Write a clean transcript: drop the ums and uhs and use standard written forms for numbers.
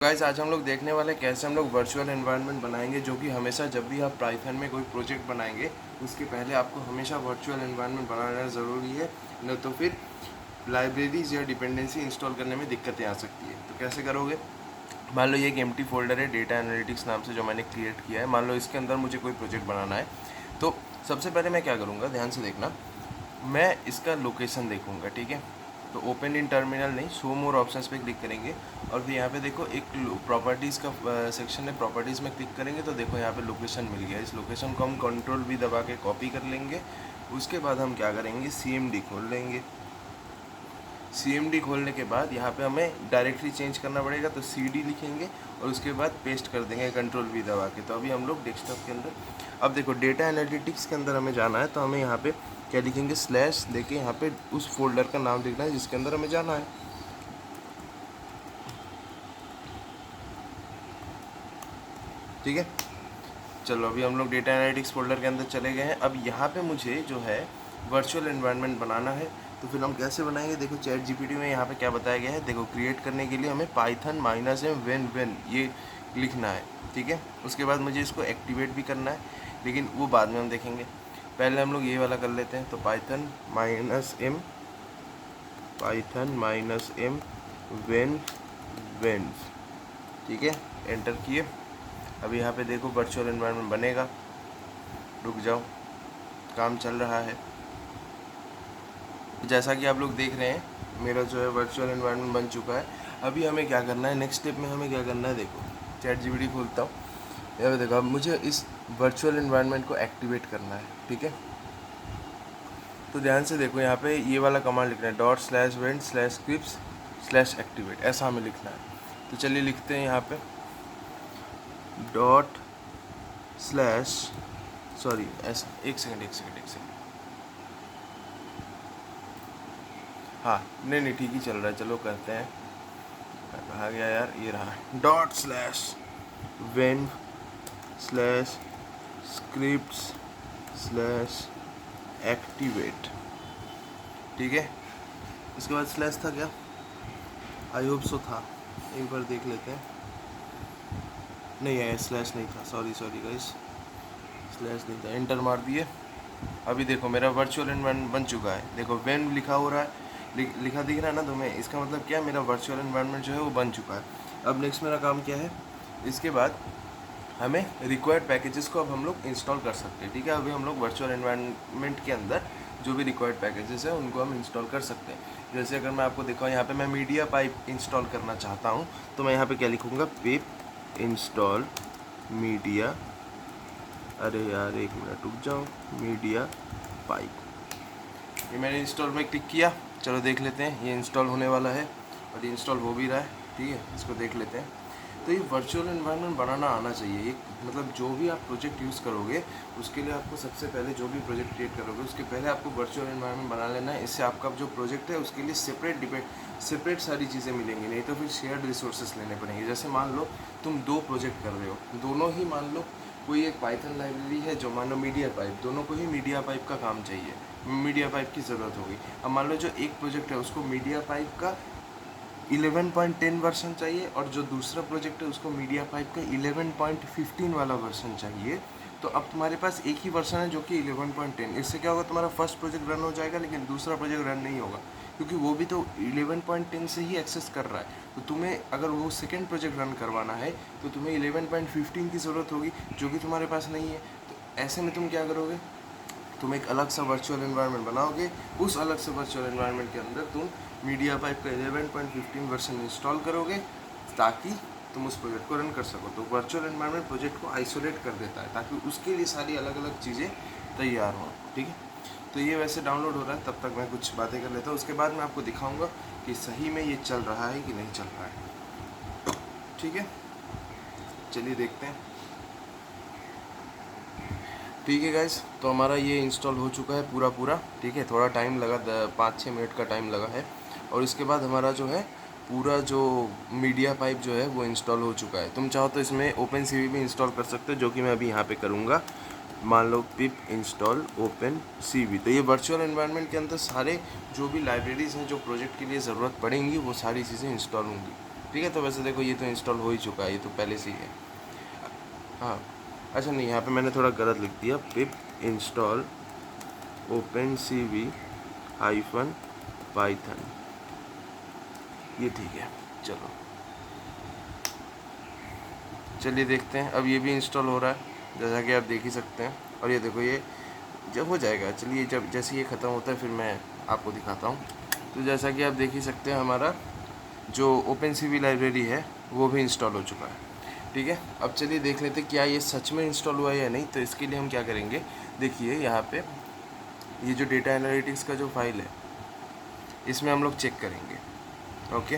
Guys आज हम लोग देखने वाले हैं कैसे हम लोग वर्चुअल एनवायरनमेंट बनाएंगे, जो कि हमेशा जब भी आप पाइथन में कोई प्रोजेक्ट बनाएंगे उसके पहले आपको हमेशा वर्चुअल एनवायरनमेंट बनाना ज़रूरी है, नहीं तो फिर लाइब्रेरीज या डिपेंडेंसी इंस्टॉल करने में दिक्कतें आ सकती है। तो कैसे करोगे? मान लो ये एक एम्प्टी फोल्डर है डेटा एनालिटिक्स नाम से जो मैंने क्रिएट किया है। मान लो इसके अंदर मुझे कोई प्रोजेक्ट बनाना है, तो सबसे पहले मैं क्या करूँगा, ध्यान से देखना। मैं इसका लोकेशन देखूँगा, ठीक है। तो ओपन इन टर्मिनल नहीं, शो मोर ऑप्शंस पे क्लिक करेंगे और फिर यहाँ पे देखो एक प्रॉपर्टीज़ का सेक्शन है, प्रॉपर्टीज़ में क्लिक करेंगे तो देखो यहाँ पे लोकेशन मिल गया। इस लोकेशन को हम कंट्रोल भी दबा के कॉपी कर लेंगे। उसके बाद हम क्या करेंगे, CMD खोल लेंगे। CMD खोलने के बाद यहाँ पे हमें डायरेक्टरी चेंज करना पड़ेगा, तो CD लिखेंगे और उसके बाद पेस्ट कर देंगे कंट्रोल भी दबा के। तो अभी हम लोग डेस्कटॉप के अंदर, अब देखो डेटा एनालिटिक्स के अंदर हमें जाना है, तो हमें यहाँ पे क्या लिखेंगे, स्लैश देके यहाँ पे उस फोल्डर का नाम लिखना है जिसके अंदर हमें जाना है। ठीक है, चलो अभी हम लोग डेटा एनालिटिक्स फोल्डर के अंदर चले गए हैं। अब यहाँ पे मुझे जो है वर्चुअल एनवायरनमेंट बनाना है, तो फिर हम कैसे बनाएंगे? देखो चैट GPT में यहाँ पे क्या बताया गया है, देखो क्रिएट करने के लिए हमें पाइथन -m when ये लिखना है, ठीक है। उसके बाद मुझे इसको एक्टिवेट भी करना है, लेकिन वो बाद में हम देखेंगे। पहले हम लोग ये वाला कर लेते हैं। तो पाइथन -m when, ठीक है, एंटर किए। अभी यहाँ पे देखो वर्चुअल एनवायरनमेंट बनेगा, रुक जाओ, काम चल रहा है। जैसा कि आप लोग देख रहे हैं मेरा जो है वर्चुअल एनवायरनमेंट बन चुका है। अभी हमें क्या करना है, नेक्स्ट स्टेप में हमें क्या करना है, देखो चैट GPT खोलता हूँ, यहाँ पे देखो अब मुझे इस वर्चुअल एनवायरनमेंट को एक्टिवेट करना है, ठीक है। तो ध्यान से देखो, यहाँ पे ये वाला कमांड लिखना है ./vent/scripts/activate, ऐसा हमें लिखना है। तो चलिए लिखते हैं यहाँ पे ऐसा, एक सेकंड। हाँ नहीं ठीक ही चल रहा है, चलो करते हैं। कहाँ गया यार, ये रहा, ./vent/scripts/activate, ठीक है। इसके बाद स्लैश था क्या? आई होप सो था, एक बार देख लेते हैं। नहीं है, स्लैश नहीं था, सॉरी गाइस, स्लैश नहीं था, एंटर मार दिए। अभी देखो मेरा वर्चुअल एनवायरनमेंट बन चुका है, देखो वेन लिखा हो रहा है, लिखा दिख रहा है ना तुम्हें, इसका मतलब क्या है, मेरा वर्चुअल एनवायरनमेंट जो है वो बन चुका है। अब नेक्स्ट मेरा काम क्या है, इसके बाद हमें रिक्वायर्ड पैकेजेस को अब हम लोग इंस्टॉल कर सकते हैं, ठीक है। अभी हम लोग वर्चुअल एनवायरनमेंट के अंदर जो भी रिक्वायर्ड पैकेजेस है उनको हम इंस्टॉल कर सकते हैं। जैसे अगर मैं आपको दिखाऊँ, यहाँ पे मैं मीडिया पाइप इंस्टॉल करना चाहता हूँ, तो मैं यहाँ पे क्या लिखूँगा, पिप इंस्टॉल मीडिया, अरे यार एक मिनट रुक जाओ, मीडिया पाइप। ये मैंने इंस्टॉल में क्लिक किया, चलो देख लेते हैं, ये इंस्टॉल होने वाला है और ये इंस्टॉल हो भी रहा है, ठीक है। इसको देख लेते हैं। तो ये वर्चुअल एनवायरनमेंट बनाना आना चाहिए। ये मतलब जो भी आप प्रोजेक्ट यूज़ करोगे उसके लिए आपको सबसे पहले, जो भी प्रोजेक्ट क्रिएट करोगे उसके पहले आपको वर्चुअल एनवायरनमेंट बना लेना है। इससे आपका जो प्रोजेक्ट है उसके लिए सेपरेट सारी चीज़ें मिलेंगी, नहीं तो फिर शेयर्ड रिसोर्सेस लेने पड़ेंगे। जैसे मान लो तुम 2 प्रोजेक्ट कर रहे हो, दोनों ही मान लो कोई एक पाइथन लाइब्रेरी है जो मान लो मीडिया पाइप, दोनों को ही मीडिया पाइप का काम चाहिए, मीडिया पाइप की ज़रूरत होगी। अब मान लो जो एक प्रोजेक्ट है उसको मीडिया पाइप का 11.10 वर्जन चाहिए और जो दूसरा प्रोजेक्ट है उसको मीडिया पाइप का 11.15 वाला वर्जन चाहिए। तो अब तुम्हारे पास एक ही वर्जन है जो कि 11.10। इससे क्या होगा, तुम्हारा फर्स्ट प्रोजेक्ट रन हो जाएगा लेकिन दूसरा प्रोजेक्ट रन नहीं होगा, क्योंकि वो भी तो 11.10 से ही एक्सेस कर रहा है। तो तुम्हें अगर वो सेकेंड प्रोजेक्ट रन करवाना है तो तुम्हें 11.15 की ज़रूरत होगी, जो कि तुम्हारे पास नहीं है। तो ऐसे में तुम क्या करोगे, तुम एक अलग सा वर्चुअल एनवायरनमेंट बनाओगे, उस अलग से वर्चुअल एनवायरनमेंट के अंदर तुम मीडिया पाइप का 11.15 वर्जन इंस्टॉल करोगे ताकि तुम उस प्रोजेक्ट को रन कर सको। तो वर्चुअल एनवायरनमेंट प्रोजेक्ट को आइसोलेट कर देता है ताकि उसके लिए सारी अलग अलग चीज़ें तैयार हों, ठीक है। तो ये वैसे डाउनलोड हो रहा है, तब तक मैं कुछ बातें कर लेता हूँ, उसके बाद मैं आपको दिखाऊँगा कि सही में ये चल रहा है कि नहीं चल रहा है, ठीक है। चलिए देखते हैं। ठीक है गाइस, तो हमारा ये इंस्टॉल हो चुका है पूरा, ठीक है। थोड़ा टाइम लगा, 5-6 मिनट का टाइम लगा है, और इसके बाद हमारा जो है पूरा जो मीडिया पाइप जो है वो इंस्टॉल हो चुका है। तुम चाहो तो इसमें OpenCV भी इंस्टॉल कर सकते हो, जो कि मैं अभी यहाँ पे करूँगा। मान लो पिप इंस्टॉल OpenCV। तो ये वर्चुअल एनवायरनमेंट के अंदर सारे जो भी लाइब्रेरीज़ हैं जो प्रोजेक्ट के लिए ज़रूरत पड़ेंगी वो सारी चीज़ें इंस्टॉल होंगी। ठीक है। तो वैसे देखो ये तो इंस्टॉल हो ही चुका है, ये तो पहले से ही है। हाँ अच्छा नहीं, यहाँ पे मैंने थोड़ा गलत लिख दिया, पिप इंस्टॉल OpenCV-Python, ये ठीक है। चलो चलिए देखते हैं, अब ये भी इंस्टॉल हो रहा है जैसा कि आप देख ही सकते हैं। और ये देखो ये जब हो जाएगा, चलिए जब जैसे ये ख़त्म होता है फिर मैं आपको दिखाता हूँ। तो जैसा कि आप देख ही सकते हैं हमारा जो OpenCV लाइब्रेरी है वो भी इंस्टॉल हो चुका है। ठीक है, अब चलिए देख लेते हैं क्या ये सच में इंस्टॉल हुआ है या नहीं। तो इसके लिए हम क्या करेंगे, देखिए यहाँ पे ये जो डेटा एनालिटिक्स का जो फाइल है इसमें हम लोग चेक करेंगे। ओके